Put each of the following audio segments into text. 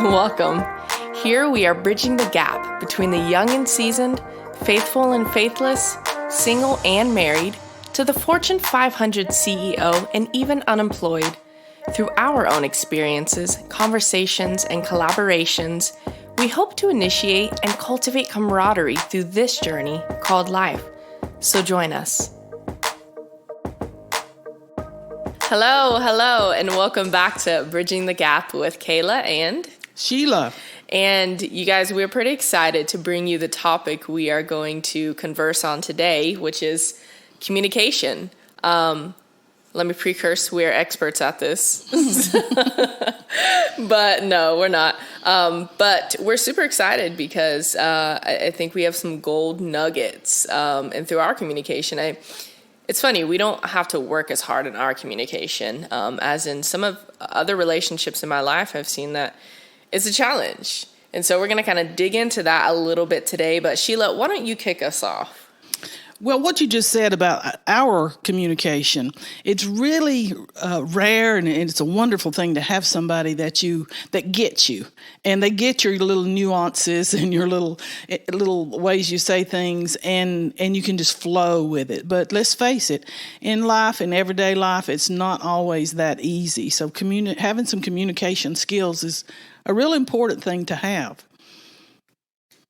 Welcome. Here we are bridging the gap between the young and seasoned, faithful and faithless, single and married, to the Fortune 500 CEO and even unemployed. Through our own experiences, conversations, and collaborations, we hope to initiate and cultivate camaraderie through this journey called life. So join us. Hello, and welcome back to Bridging the Gap with Kayla and Sheila. And you guys, we're pretty excited to bring you the topic we are going to converse on today, which is communication. Let me precurse, we're experts at this. But no, we're not. But we're super excited because I think we have some gold nuggets. And through our communication, it's funny, we don't have to work as hard in our communication. As in some of other relationships in my life, I've seen that it's a challenge. And so we're going to kind of dig into that a little bit today. But Sheila, why don't you kick us off? Well, what you just said about our communication, it's really rare, and it's a wonderful thing to have somebody that gets you, and they get your little nuances and your little ways you say things, and you can just flow with it. But let's face it, in life, in everyday life, it's not always that easy. So having some communication skills is a real important thing to have.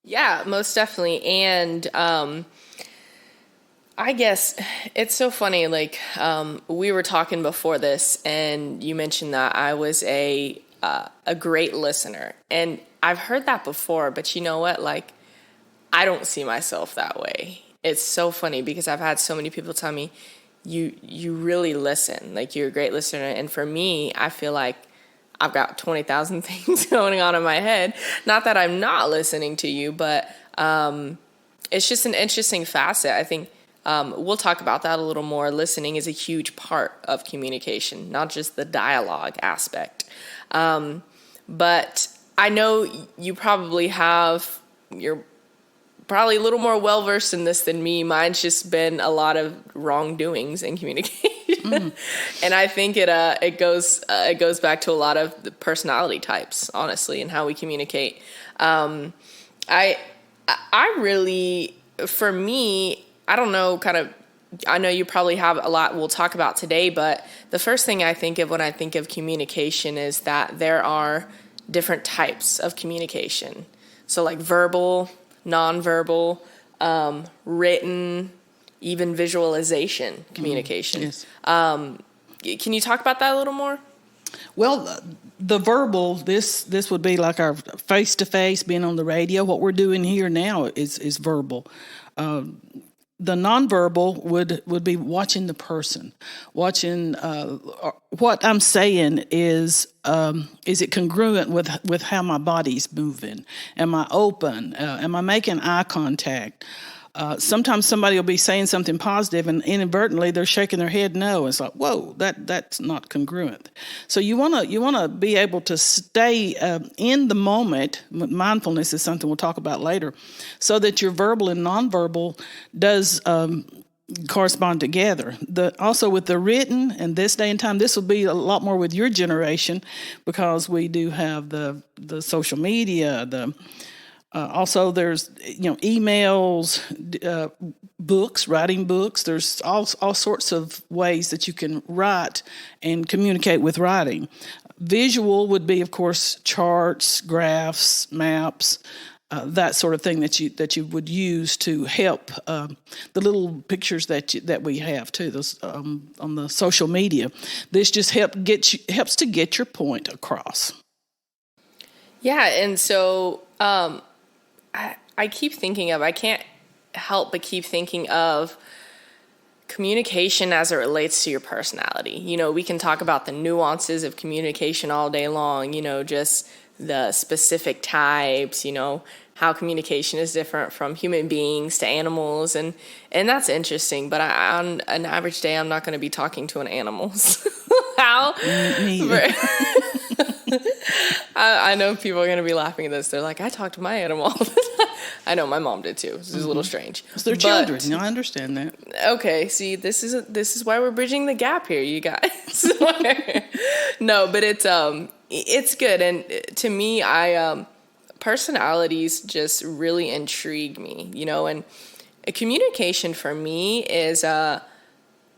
Yeah, most definitely. And I guess it's so funny, like, we were talking before this, and you mentioned that I was a great listener. And I've heard that before, but you know what? Like, I don't see myself that way. It's so funny because I've had so many people tell me, you really listen, like, you're a great listener. And for me, I feel like I've got 20,000 things going on in my head. Not that I'm not listening to you, but it's just an interesting facet. I think we'll talk about that a little more. Listening is a huge part of communication, not just the dialogue aspect. But I know you're probably a little more well-versed in this than me. Mine's just been a lot of wrongdoings in communication. And I think it goes back to a lot of the personality types, honestly, and how we communicate. I really, for me, I don't know, I know you probably have a lot we'll talk about today, but the first thing I think of when I think of communication is that there are different types of communication. So like verbal, nonverbal, written, even visualization communication. Yes. Can you talk about that a little more? Well, the verbal, this would be like our face-to-face, being on the radio. What we're doing here now is verbal. The nonverbal would be watching the person, watching what I'm saying is it congruent with how my body's moving? Am I open? Am I making eye contact? Sometimes somebody will be saying something positive and inadvertently they're shaking their head no. It's like, whoa, that's not congruent. So you wanna be able to stay in the moment. Mindfulness is something we'll talk about later, so that your verbal and nonverbal does correspond together. Also with the written, and this day and time, this will be a lot more with your generation because we do have the social media, also, there's emails, books, writing books. There's all sorts of ways that you can write and communicate with writing. Visual would be, of course, charts, graphs, maps, that sort of thing that you would use to help the little pictures that we have too. Those on the social media. This just helps to get your point across. Yeah, and so. I keep thinking I can't help but keep thinking of communication as it relates to your personality. We can talk about the nuances of communication all day long, just the specific types, how communication is different from human beings to animals. And that's interesting. But on an average day, I'm not going to be talking to an animal. How? Me either. I know people are going to be laughing at this. They're like, I talk to my animal all the time. I know my mom did too. This is a little strange. It's their children. I understand that. Okay, see, this is why we're bridging the gap here, you guys. No, but it's It's good. And to me, personalities just really intrigue me, and communication for me is, I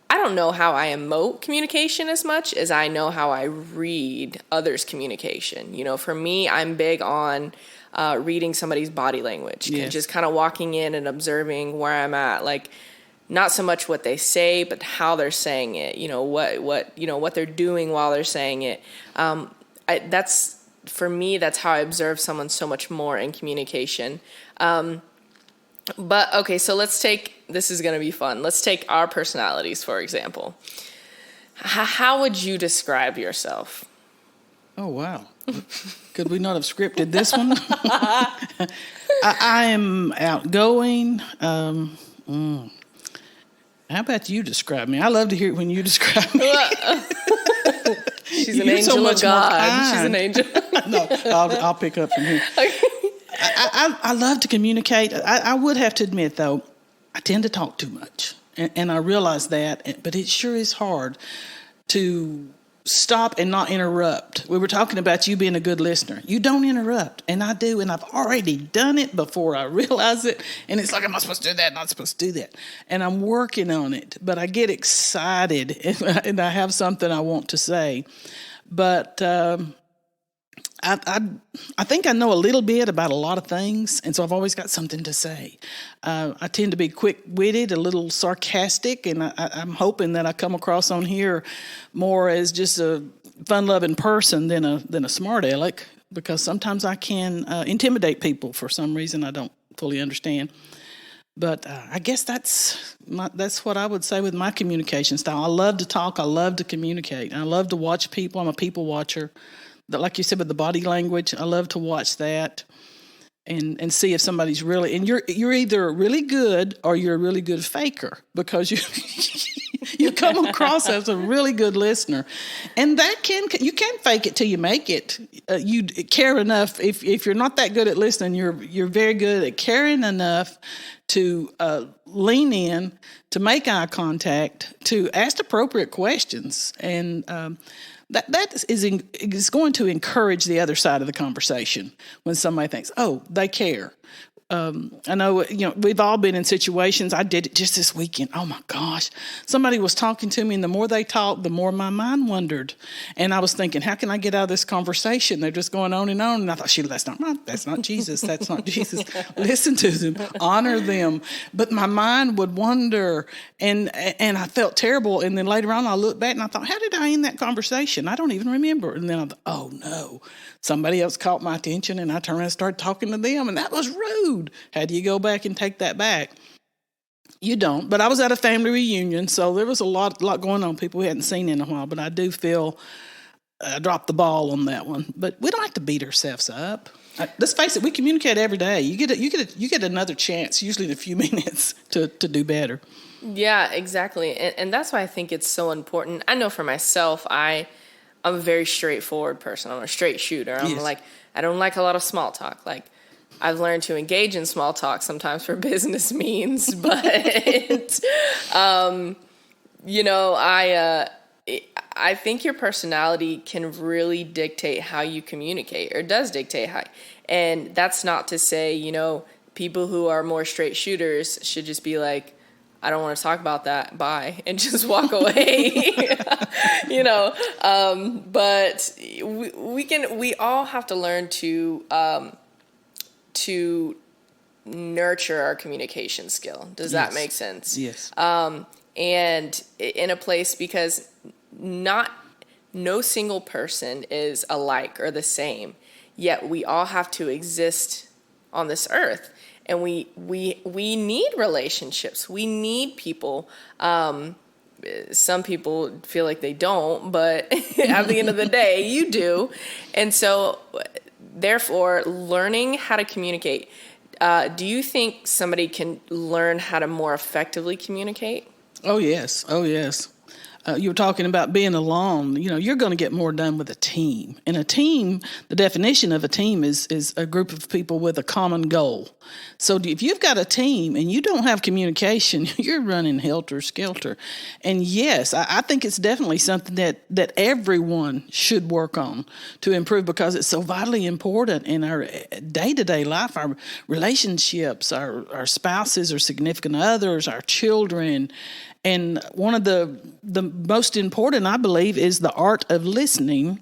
don't know how I emote communication as much as I know how I read others' communication. For me, I'm big on reading somebody's body language, Yes. just kind of walking in and observing where I'm at, like not so much what they say, but how they're saying it. What they're doing while they're saying it. That's for me. That's how I observe someone so much more in communication. But okay, so this is going to be fun. Let's take our personalities, for example. How would you describe yourself? Oh, wow. Could we not have scripted this one? I am outgoing. How about you describe me? I love to hear it when you describe me. She's an angel of God. She's an angel. No, I'll pick up from here. Okay. I love to communicate. I would have to admit, though, I tend to talk too much. And I realize that. But it sure is hard to stop and not interrupt. We were talking about you being a good listener. You don't interrupt. And I do. And I've already done it before I realize it. And it's like, I'm not supposed to do that, not supposed to do that. And I'm working on it. But I get excited and I have something I want to say. But I think I know a little bit about a lot of things, and so I've always got something to say. I tend to be quick-witted, a little sarcastic, and I'm hoping that I come across on here more as just a fun-loving person than a smart aleck, because sometimes I can intimidate people for some reason I don't fully understand. But I guess that's what I would say with my communication style. I love to talk. I love to communicate. I love to watch people. I'm a people watcher. Like you said, with the body language, I love to watch that and see if somebody's really, and you're either really good or you're a really good faker, because you come across as a really good listener, and you can fake it till you make it. You care enough. If you're not that good at listening, you're very good at caring enough to lean in, to make eye contact, to ask appropriate questions, and That is going to encourage the other side of the conversation when somebody thinks, oh, they care. I know, we've all been in situations. I did it just this weekend. Oh my gosh. Somebody was talking to me, and the more they talked, the more my mind wandered. And I was thinking, how can I get out of this conversation? They're just going on. And I thought, shoot, that's not Jesus. That's not Jesus. Listen to them, honor them. But my mind would wander, and I felt terrible. And then later on, I looked back and I thought, how did I end that conversation? I don't even remember. And then I thought, oh no, somebody else caught my attention, and I turned around and started talking to them, and that was rude. How do you go back and take that back? You don't. But I was at a family reunion, so there was a lot going on. People we hadn't seen in a while, but I do feel I dropped the ball on that one. But we don't have to beat ourselves up. Let's face it, we communicate every day. You get another chance, usually in a few minutes, to do better. Yeah, exactly. And that's why I think it's so important. I know for myself, I'm a very straightforward person. I'm a straight shooter. I don't like a lot of small talk. Like, I've learned to engage in small talk sometimes for business means, but I think your personality can really dictate how you communicate, or does dictate how. And that's not to say, people who are more straight shooters should just be like, I don't want to talk about that. Bye. And just walk away, but we all have to learn to nurture our communication skill. Does that make sense? Yes. And in a place, because no single person is alike or the same, yet we all have to exist on this earth. And we need relationships. We need people. Some people feel like they don't, but at the end of the day, you do. And so, therefore, learning how to communicate. Do you think somebody can learn how to more effectively communicate? Oh, yes. You were talking about being alone. You're going to get more done with a team. And a team, the definition of a team is a group of people with a common goal. So if you've got a team and you don't have communication, you're running helter-skelter. And yes, I think it's definitely something that everyone should work on to improve, because it's so vitally important in our day-to-day life, our relationships, our spouses or significant others, our children. And one of the most important, I believe, is the art of listening,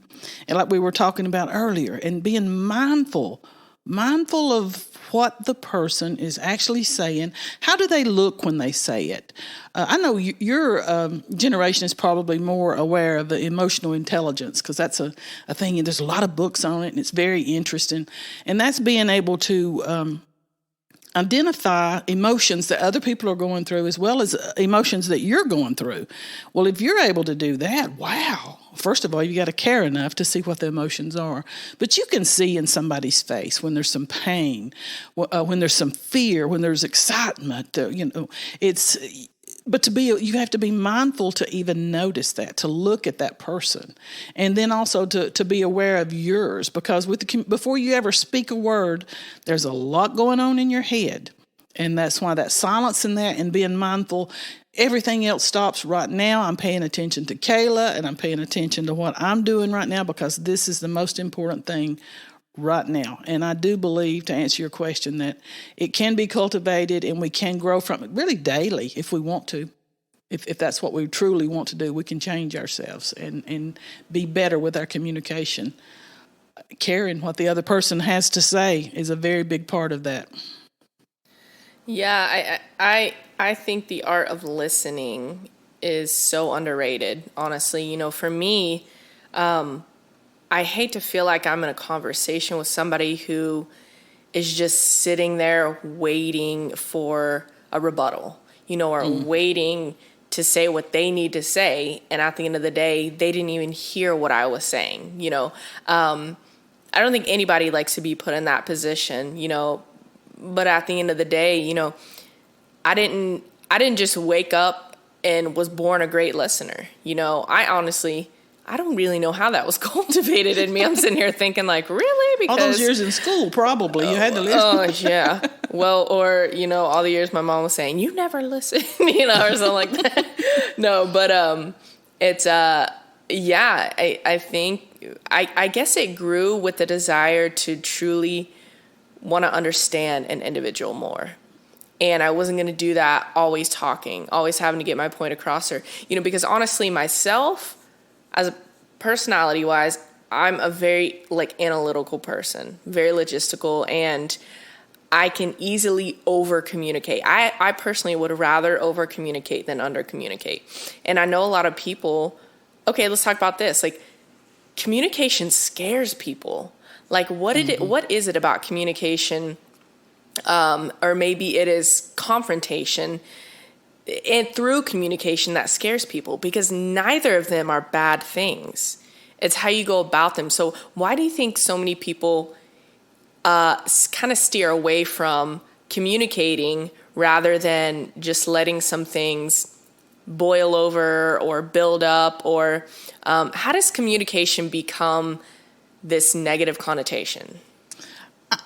and like we were talking about earlier, and being mindful of what the person is actually saying. How do they look when they say it? I know your generation is probably more aware of the emotional intelligence, because that's a thing, and there's a lot of books on it, and it's very interesting. And that's being able to identify emotions that other people are going through, as well as emotions that you're going through. Well, if you're able to do that, wow. First of all, you got to care enough to see what the emotions are. But you can see in somebody's face when there's some pain, when there's some fear, when there's excitement. But you have to be mindful to even notice that, to look at that person, and then also to be aware of yours, because before you ever speak a word, there's a lot going on in your head, and that's why that silence in that and being mindful, everything else stops right now. I'm paying attention to Kayla, and I'm paying attention to what I'm doing right now, because this is the most important thing right now. And I do believe, to answer your question, that it can be cultivated and we can grow from it really daily if we want to. If that's what we truly want to do, we can change ourselves and be better with our communication. Caring what the other person has to say is a very big part of that. Yeah, I think the art of listening is so underrated, honestly. For me, I hate to feel like I'm in a conversation with somebody who is just sitting there waiting for a rebuttal, or waiting to say what they need to say. And at the end of the day, they didn't even hear what I was saying. I don't think anybody likes to be put in that position, but at the end of the day, I didn't just wake up and was born a great listener. I don't really know how that was cultivated in me. I'm sitting here thinking, like, really? Because all those years in school, probably you had to listen. Oh, yeah. Well, or all the years my mom was saying, "You never listen," or something like that. No, but it's yeah. I think I guess it grew with the desire to truly want to understand an individual more. And I wasn't going to do that always talking, always having to get my point across, or because honestly, myself, as a personality-wise, I'm a very analytical person, very logistical, and I can easily over-communicate. I personally would rather over-communicate than under-communicate. And I know a lot of people, okay, let's talk about this. Communication scares people. What is it about communication, or maybe it is confrontation, and through communication that scares people, because neither of them are bad things. It's how you go about them. So why do you think so many people kind of steer away from communicating rather than just letting some things boil over or build up? Or how does communication become this negative connotation?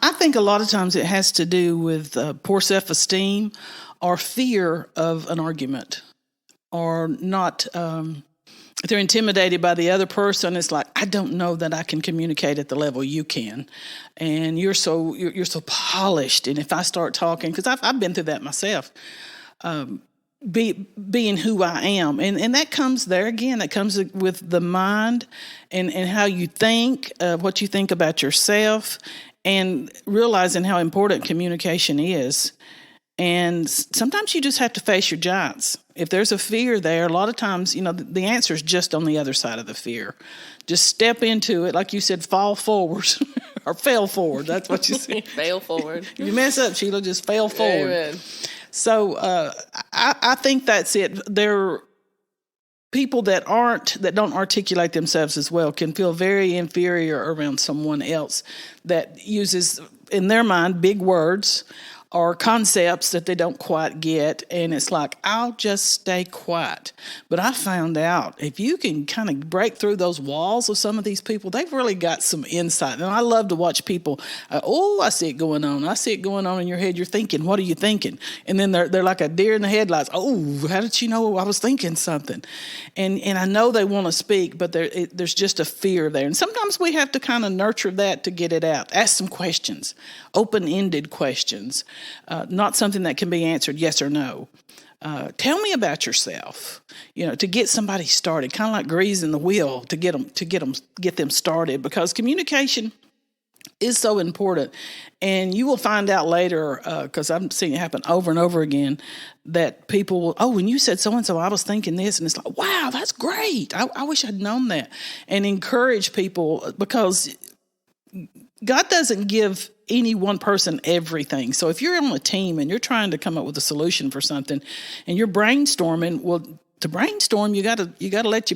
I think a lot of times it has to do with poor self-esteem, or fear of an argument, or not. If they're intimidated by the other person, it's like, I don't know that I can communicate at the level you can, and you're so polished. And if I start talking, because I've been through that myself, being who I am, and that comes there again. That comes with the mind and how you think, what you think about yourself, and realizing how important communication is. And sometimes you just have to face your giants. If there's a fear there, a lot of times, the answer is just on the other side of the fear. Just step into it. Like you said, fall forward or fail forward. That's what you said. Fail forward. If you mess up, Sheila, just fail forward. Amen. So I think that's it. There are people that don't articulate themselves as well can feel very inferior around someone else that uses, in their mind, big words, or concepts that they don't quite get. And it's like, I'll just stay quiet. But I found out if you can kind of break through those walls of some of these people, they've really got some insight. And I love to watch people, I see it going on. I see it going on in your head. You're thinking, what are you thinking? And then they're like a deer in the headlights. Oh, how did you know I was thinking something? And I know they want to speak, but there's just a fear there. And sometimes we have to kind of nurture that to get it out. Ask some questions, open-ended questions. Not something that can be answered yes or no. Tell me about yourself. To get somebody started, kind of like greasing the wheel to get them started, because communication is so important. And you will find out later, because I've seen it happen over and over again, that people will, when you said so-and-so, I was thinking this. And it's like, wow, that's great. I wish I'd known that. And encourage people, because God doesn't give any one person everything. So if you're on a team and you're trying to come up with a solution for something and you're brainstorming, well, to brainstorm, you got to let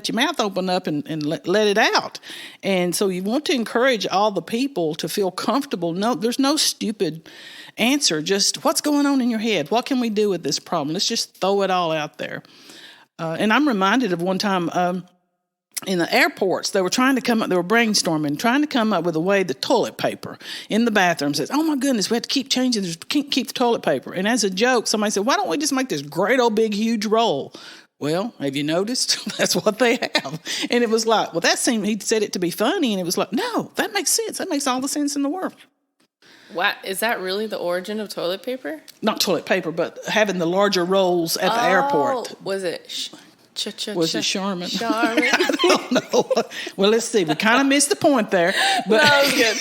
your mouth open up and let it out. And so you want to encourage all the people to feel comfortable. No, there's no stupid answer. Just what's going on in your head? What can we do with this problem? Let's just throw it all out there. And I'm reminded of one time, in the airports, they were brainstorming, trying to come up with a way the toilet paper in the bathroom says, oh my goodness, we have to keep changing this, can't keep the toilet paper. And as a joke, somebody said, why don't we just make this great old big huge roll? Well, have you noticed? That's what they have. And it was like, well, he said it to be funny. And it was like, no, that makes sense. That makes all the sense in the world. What, is that really the origin of toilet paper? Not toilet paper, but having the larger rolls at the airport. Was it... Was it Charmin? Charmin. I don't know. Well, let's see. We kind of missed the point there. But that was good.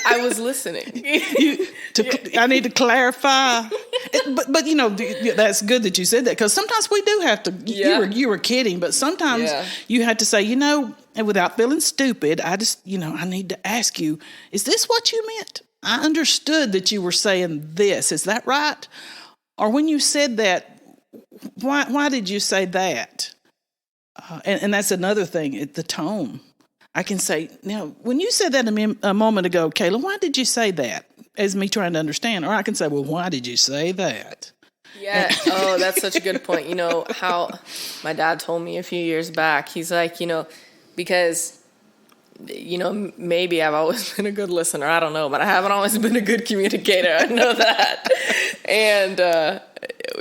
I was listening. I need to clarify. But that's good that you said that, because sometimes we do have to. Yeah. You were kidding, but sometimes you had to say, and without feeling stupid, I just, I need to ask you, is this what you meant? I understood that you were saying this. Is that right? Or when you said that, why did you say that? And that's another thing, the tone. I can say, now, when you said that a moment ago, Kayla, why did you say that? As me trying to understand. Or I can say, well, why did you say that? Yeah. Oh, that's such a good point. How my dad told me a few years back, he's like, because, maybe I've always been a good listener. I don't know, but I haven't always been a good communicator. I know that. And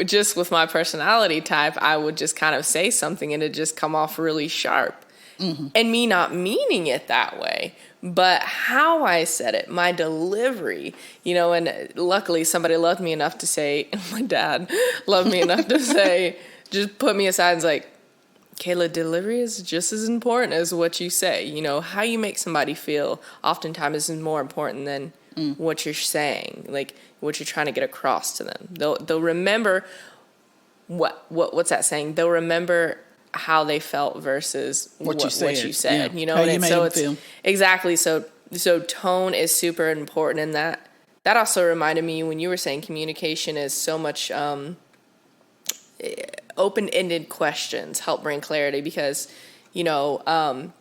just with my personality type, I would just kind of say something and it just come off really sharp. Mm-hmm. And me not meaning it that way, but how I said it, my delivery, and luckily somebody loved me enough to say, my dad loved me enough to say, just put me aside and was like, Kayla, delivery is just as important as what you say. How you make somebody feel oftentimes is more important than what you're saying, like what you're trying to get across to them. They'll remember what's that saying? They'll remember how they felt versus what you said. Yeah. How you made them feel. Exactly. So tone is super important in that. That also reminded me when you were saying communication is so much open-ended questions help bring clarity, because and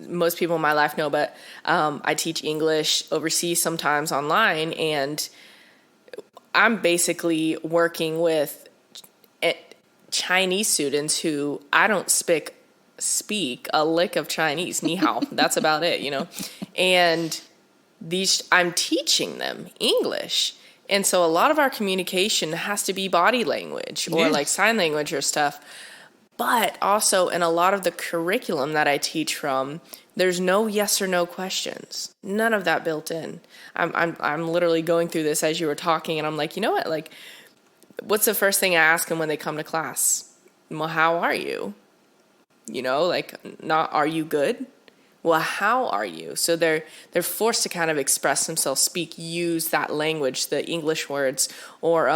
most people in my life know, but I teach English overseas sometimes online, and I'm basically working with Chinese students who I don't speak a lick of Chinese, ni hao, that's about it, and I'm teaching them English. And so a lot of our communication has to be body language or like sign language or stuff. But also in a lot of the curriculum that I teach from, there's no yes or no questions. None of that built in. I'm literally going through this as you were talking, and I'm like, you know what? Like, what's the first thing I ask them when they come to class? Well, how are you? Not are you good? Well, how are you? So they're forced to kind of express themselves, speak, use that language, the English words, or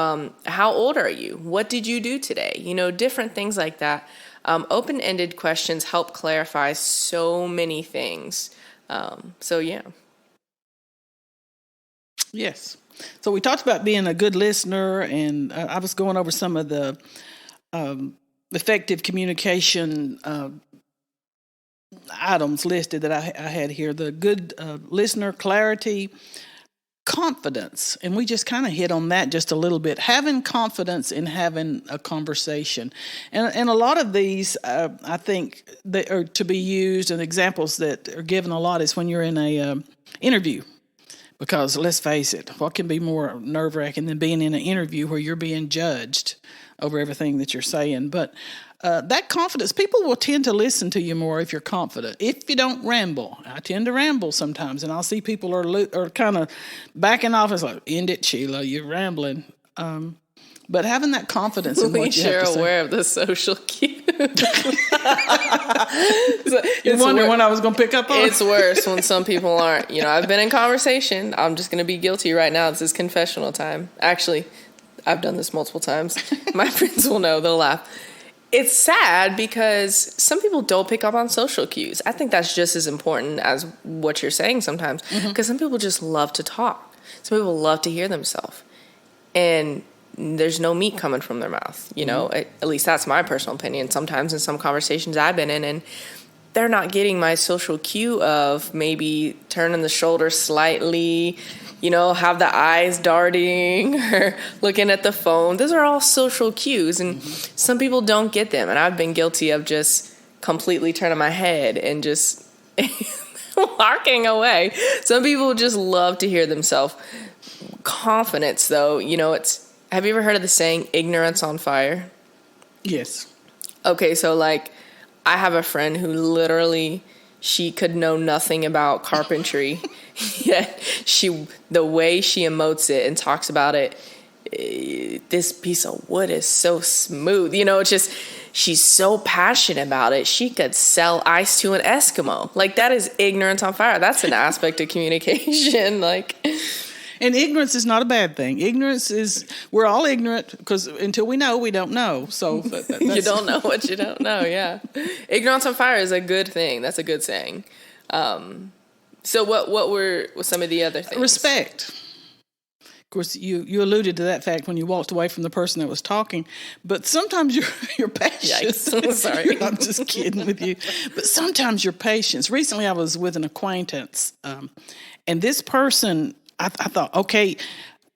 how old are you? What did you do today? Different things like that. Open-ended questions help clarify so many things. Yeah. Yes. So we talked about being a good listener, and I was going over some of the effective communication items listed that I had here. The good listener, clarity, confidence, and we just kind of hit on that just a little bit, having confidence in having a conversation. And a lot of these, I think, that are to be used, and examples that are given a lot is when you're in a interview. Because let's face it, what can be more nerve-wracking than being in an interview where you're being judged over everything that you're saying? But that confidence, people will tend to listen to you more if you're confident. If you don't ramble. I tend to ramble sometimes, and I'll see people are kind of backing off. It's like, end it, Sheila, you're rambling. But having that confidence in what you have to say. Aware of the social cue. You wonder when I was going to pick up on it. It's worse when some people aren't. I've been in conversation. I'm just going to be guilty right now. This is confessional time. Actually, I've done this multiple times. My friends will know. They'll laugh. It's sad because some people don't pick up on social cues. I think that's just as important as what you're saying sometimes. Because some people just love to talk. Some people love to hear themselves. And there's no meat coming from their mouth, at least that's my personal opinion. Sometimes in some conversations I've been in, and they're not getting my social cue of maybe turning the shoulders slightly, have the eyes darting or looking at the phone. Those are all social cues, and some people don't get them. And I've been guilty of just completely turning my head and just walking away. Some people just love to hear themselves. Confidence, though, have you ever heard of the saying, ignorance on fire? Yes. Okay, so I have a friend who literally, she could know nothing about carpentry. Yet the way she emotes it and talks about it, this piece of wood is so smooth. It's just, she's so passionate about it. She could sell ice to an Eskimo. That is ignorance on fire. That's an aspect of communication. And ignorance is not a bad thing. Ignorance is, we're all ignorant because until we know, we don't know. So you don't know what you don't know, yeah. Ignorance on fire is a good thing. That's a good saying. So what were some of the other things? Respect. Of course, you alluded to that fact when you walked away from the person that was talking. But sometimes your patience. Yikes. Sorry. I'm just kidding with you. But sometimes your patience. Recently, I was with an acquaintance, and this person, I thought, okay,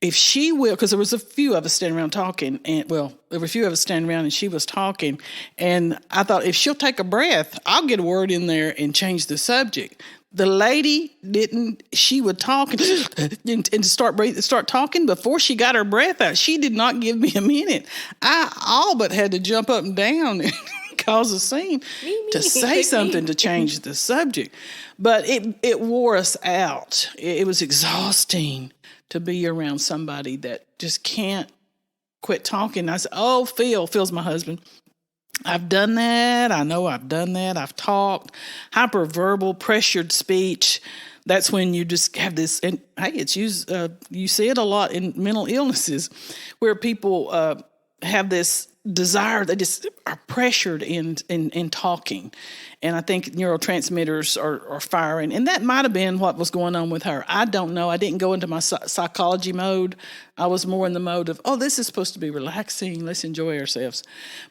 if she will, because there was a few of us standing around talking, there were a few of us standing around and she was talking, and I thought, if she'll take a breath, I'll get a word in there and change the subject. The lady didn't. She would talk and start talking before she got her breath out. She did not give me a minute. I all but had to jump up and down and cause a scene to say something to change the subject. But it wore us out. It was exhausting to be around somebody that just can't quit talking. I said, "Oh, Phil's my husband. I've done that. I know I've done that. I've talked. Hyperverbal, pressured speech. That's when you just have this, and hey, it's used, you see it a lot in mental illnesses where people have this desire, they just are pressured in talking. And I think neurotransmitters are firing. And that might have been what was going on with her. I don't know. I didn't go into my psychology mode. I was more in the mode of, this is supposed to be relaxing. Let's enjoy ourselves.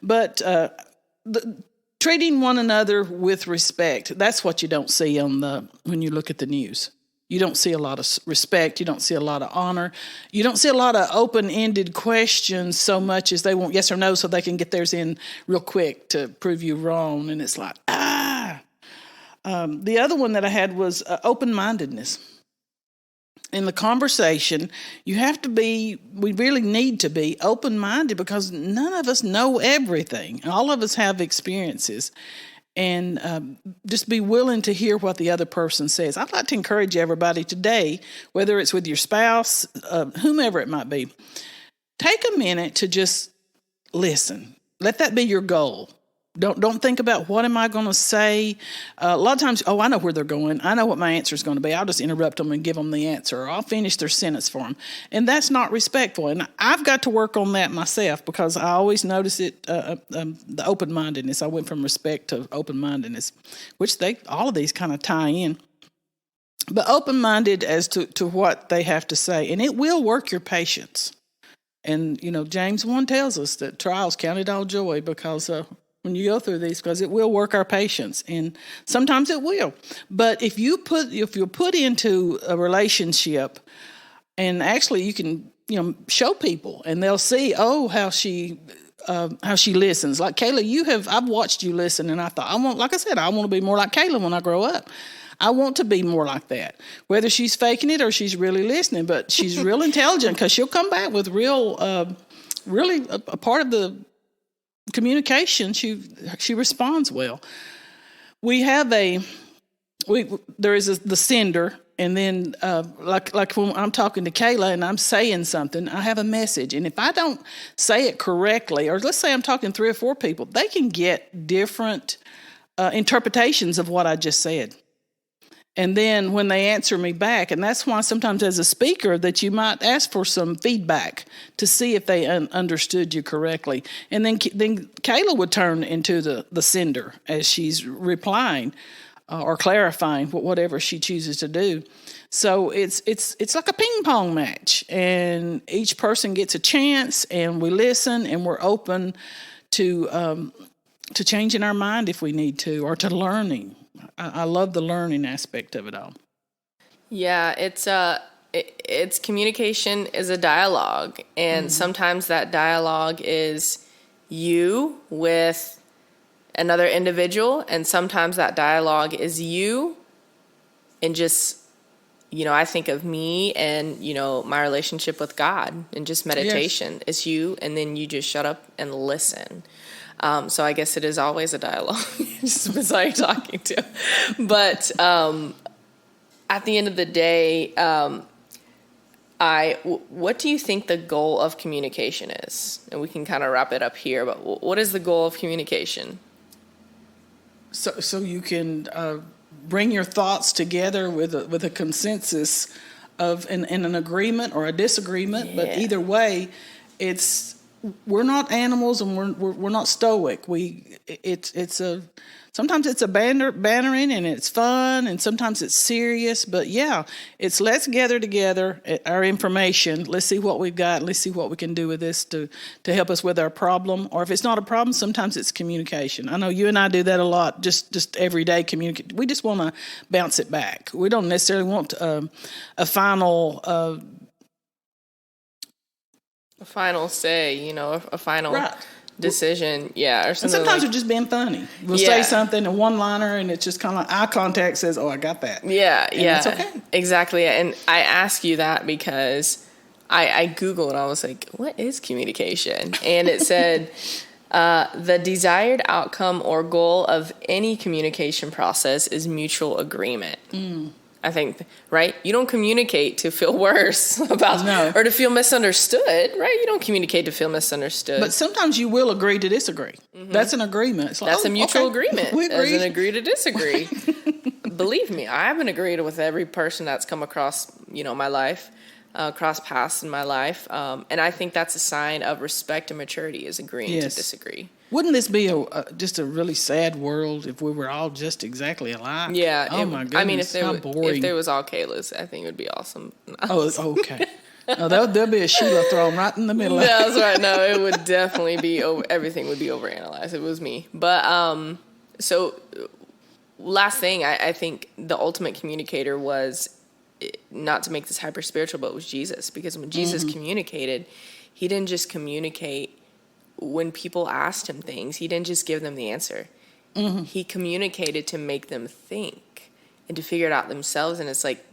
But treating one another with respect, that's what you don't see when you look at the news. You don't see a lot of respect. You don't see a lot of honor. You don't see a lot of open-ended questions so much as they want yes or no so they can get theirs in real quick to prove you wrong. And it's like, The other one that I had was open-mindedness. In the conversation, we really need to be open-minded because none of us know everything. All of us have experiences. And just be willing to hear what the other person says. I'd like to encourage everybody today, whether it's with your spouse, whomever it might be, take a minute to just listen. Let that be your goal. Don't think about what am I going to say. A lot of times, I know where they're going. I know what my answer is going to be. I'll just interrupt them and give them the answer, or I'll finish their sentence for them. And that's not respectful. And I've got to work on that myself because I always notice it, the open-mindedness. I went from respect to open-mindedness, which all of these kind of tie in. But open-minded as to what they have to say. And it will work your patience. And, James 1 tells us that trials count it all joy because when you go through these, because it will work our patience, and sometimes it will. But if you're put into a relationship And actually, you can show people, and they'll see how she listens. Like Kayla, I've watched you listen, and I thought, I want to be more like Kayla when I grow up. I want to be more like that, whether she's faking it or she's really listening. But she's real intelligent, because she'll come back with really a part of the communication. She responds well. We have there is the sender, and then like when I'm talking to Kayla and I'm saying something, I have a message, and if I don't say it correctly, or let's say I'm talking 3 or 4 people, they can get different interpretations of what I just said. And then when they answer me back, and that's why sometimes as a speaker that you might ask for some feedback to see if they understood you correctly. And then Kayla would turn into the sender as she's replying or clarifying whatever she chooses to do. So it's like a ping pong match, and each person gets a chance, and we listen, and we're open to changing our mind if we need to, or to learning. I love the learning aspect of it all. Yeah, it's communication is a dialogue, and sometimes that dialogue is you with another individual, and sometimes that dialogue is you and just, I think of me and, my relationship with God and just meditation. Yes. It's you, and then you just shut up and listen. So I guess it is always a dialogue. It just depends on who you're talking to. But at the end of the day, what do you think the goal of communication is? And we can kind of wrap it up here, but what is the goal of communication? So you can bring your thoughts together with a consensus of in an agreement or a disagreement. Yeah. But either way, we're not animals, and we're not stoic. Sometimes it's a bantering, and it's fun, and sometimes it's serious. But yeah, let's gather together our information. Let's see what we've got. Let's see what we can do with this to help us with our problem. Or if it's not a problem, sometimes it's communication. I know you and I do that a lot. Just everyday communicate. We just want to bounce it back. We don't necessarily want a final. A final say, a final right. decision, yeah, or something. And sometimes we're just being funny. We'll say something, a one-liner, and it's just kind of like eye contact says, "Oh, I got that." Yeah, and yeah, it's okay. Exactly. And I ask you that because I Googled, and I was like, "What is communication?" And it said, "The desired outcome or goal of any communication process is mutual agreement." I think, right? You don't communicate to feel worse about or to feel misunderstood, right? You don't communicate to feel misunderstood. But sometimes you will agree to disagree. Mm-hmm. That's an agreement. It's like, that's a mutual agreement. We agree. As an agree to disagree. Believe me, I haven't agreed with every person that's come across, my life, cross paths in my life. And I think that's a sign of respect and maturity, is agreeing to disagree. Wouldn't this be just a really sad world if we were all just exactly alike? Yeah. Oh, my goodness. I mean, if boring. there was all Kayla's, I think it would be awesome. Oh, okay. There'll be a Sheila thrown right in the middle. That's right. No, it would definitely be everything would be overanalyzed. If it was me. But so last thing, I think the ultimate communicator was, not to make this hyper spiritual, but it was Jesus. Because when Jesus communicated, he didn't just communicate when people asked him things. He didn't just give them the answer. He communicated to make them think and to figure it out themselves. And it's like,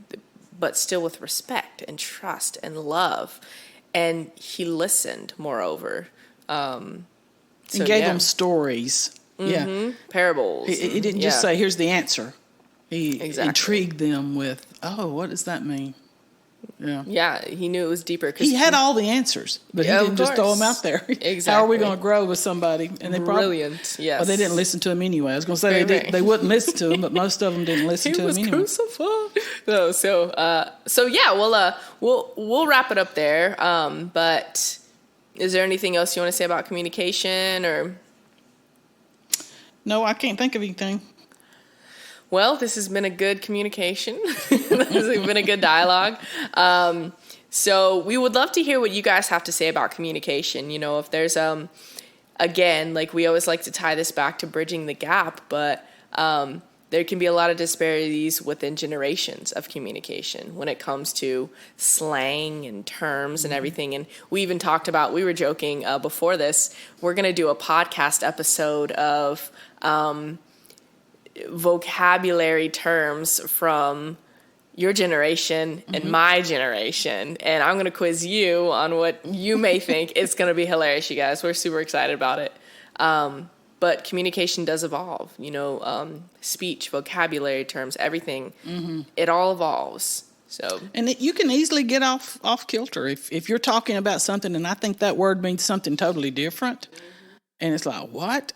but still with respect and trust and love. And he listened, moreover. He gave them stories. Yeah. Parables. He didn't just say, here's the answer. He intrigued them with, what does that mean? Yeah. Yeah, he knew it was deeper. He had all the answers, but he didn't just throw them out there. Exactly. How are we going to grow with somebody? And they Brilliant, yes. Well, they didn't listen to him anyway. I was going to say they wouldn't listen to him, but most of them didn't listen to him anyway. He was crucified. No, so yeah, we'll wrap it up there. But is there anything else you want to say about communication or? No, I can't think of anything. Well, this has been a good communication. This has been a good dialogue. So we would love to hear what you guys have to say about communication. If there's, again, like we always like to tie this back to bridging the gap, but there can be a lot of disparities within generations of communication when it comes to slang and terms and everything. And we even talked about, we were joking before this, we're going to do a podcast episode of vocabulary terms from your generation and my generation. And I'm going to quiz you on what you may think. It's going to be hilarious, you guys. We're super excited about it. But communication does evolve, speech, vocabulary terms, everything. It all evolves. So, and you can easily get off kilter if you're talking about something, and I think that word means something totally different. And it's like, what?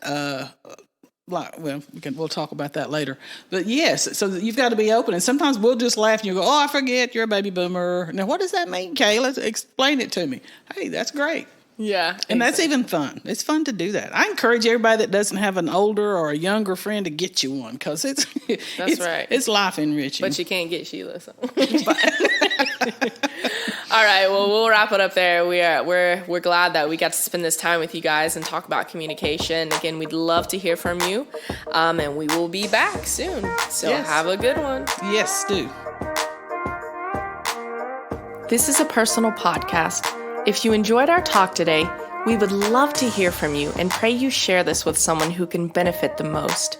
We'll talk about that later. But yes, so you've got to be open. And sometimes we'll just laugh and you go, oh, I forget, you're a baby boomer. Now, what does that mean, Kayla? Explain it to me. Hey, that's great. Yeah. And that's even fun. It's fun to do that. I encourage everybody that doesn't have an older or a younger friend to get you one, because it's right. It's life enriching. But you can't get Sheila. So. All right. Well, we'll wrap it up there. We're glad that we got to spend this time with you guys and talk about communication. Again, we'd love to hear from you, and we will be back soon. So Have a good one. Yes, do. This is a personal podcast. If you enjoyed our talk today, we would love to hear from you and pray you share this with someone who can benefit the most.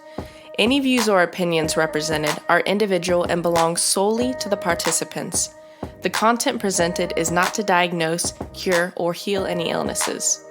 Any views or opinions represented are individual and belong solely to the participants. The content presented is not to diagnose, cure, or heal any illnesses.